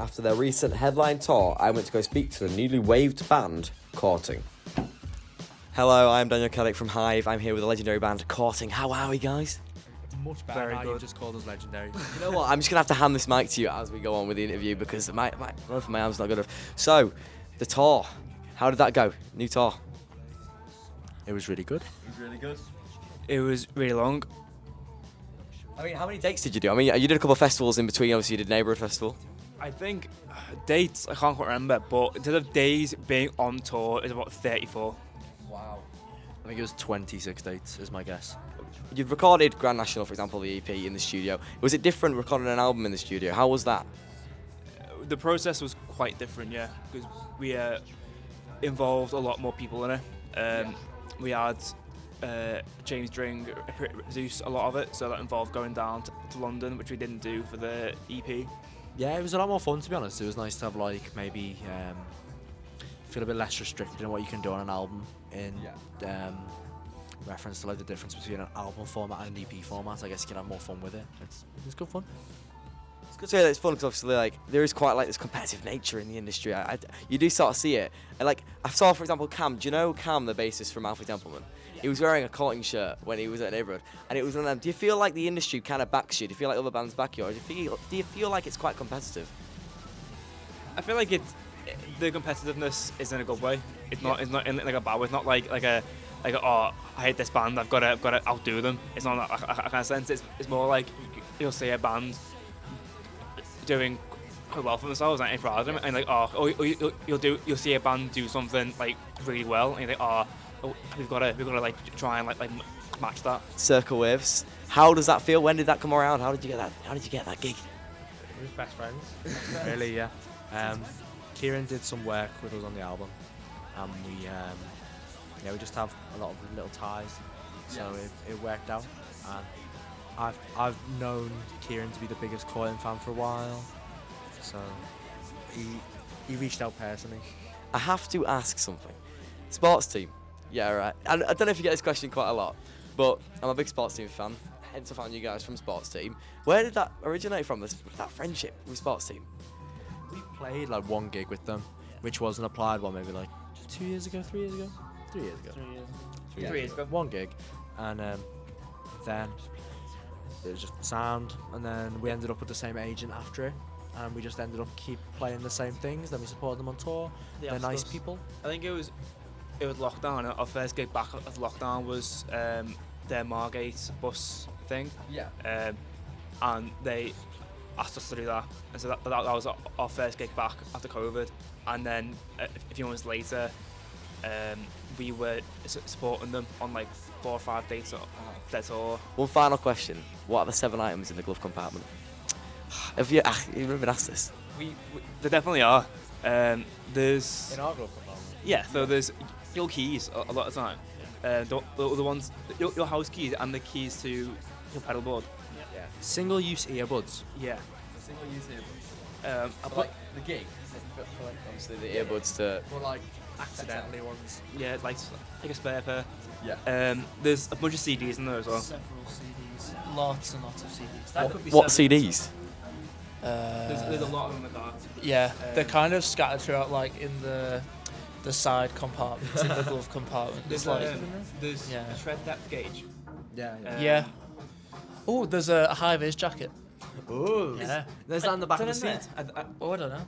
After their recent headline tour, I went to go speak to the newly waived band, Courting. Hello, I'm Daniel Kellick from HIVE. I'm here with the legendary band, Courting. How are we, guys? Much better. Very Now good. you've just called us legendary. You know what? I'm just going to have to hand this mic to you as we go on with the interview because my arm's not good enough. So, the tour. How did that go? New tour. It was really good. It was really long. I mean, how many dates did you do? I mean, you did a couple of festivals in between. Obviously, you did Neighbourhood Festival. I think dates, I can't quite remember, but in terms of days being on tour is about 34. Wow. I think it was 26 dates, is my guess. You've recorded Grand National, for example, the EP in the studio. Was it different recording an album in the studio? How was that? The process was quite different, yeah, because we involved a lot more people in it. We had James Dring produce a lot of it, so that involved going down to London, which we didn't do for the EP. Yeah, it was a lot more fun, to be honest. It was nice to have, like, maybe feel a bit less restricted in what you can do on an album in reference to, like, the difference between an album format and an EP format. I guess you can have more fun with it. It's good fun. It's good to hear that it's fun because obviously, like, there is quite like this competitive nature in the industry. You do sort of see it. And like, I saw, for example, Cam. Do you know Cam, the bassist from Alfie Templeman? He was wearing a Courting shirt when he was at Neighbourhood, and it was one of them. Do you feel like the industry kind of backs you? Do you feel like other bands back you, or do you feel like it's quite competitive? I feel like the competitiveness is in a good way. It's not in like a bad way. It's not like a oh, I hate this band, I've got to outdo them. It's not that kind of sense. It's more like you'll see a band doing quite well for themselves and proud of them, and like you'll see a band do something like really well, and you think we've got to like try and like match that. Circle Waves. How does that feel? When did that come around? How did you get that gig? We were best friends. Really, yeah. Kieran did some work with us on the album, and we just have a lot of little ties, so it worked out. And I've known Kieran to be the biggest Courting fan for a while, so he reached out personally. I have to ask something. Sports team. Yeah, right. And I don't know if you get this question quite a lot, but I'm a big sports team fan. Hence I found you guys from sports team. Where did that originate from, that friendship with sports team? We played like one gig with them, which was an applied one, maybe like 3 years ago. 3 years ago. One gig, and then it was just sound, and then we ended up with the same agent after it, and we just ended up keep playing the same things. Then we supported them on tour. They're nice people. I think it was lockdown. Our first gig back of lockdown was their Margate bus thing. Yeah. And they asked us to do that, and so that was our first gig back after COVID. And then a few months later, we were supporting them on like 4 or 5 dates of their tour. One final question. What are the 7 items in the glove compartment? You've never been asked this. There definitely are. There's In our glove compartment. yeah. So there's your keys a lot of the time. The ones your house keys and the keys to your pedal board. Yeah. Single-use earbuds. Yeah. Single use earbuds. I put the gig. Obviously the earbuds to. Or like accidentally ones. yeah like a spare pair. Yeah. There's a bunch of CDs in there as well. Several CDs, lots and lots of CDs. What CDs? There's a lot of them in the car. Yeah, they're kind of scattered throughout, like in the side compartments, in the glove compartment. There's like, there's yeah. a tread depth gauge. Yeah. yeah. Oh, there's a high vis jacket. Ooh. Yeah. There's that on the back of the Is that in seat. there? Oh, I don't know.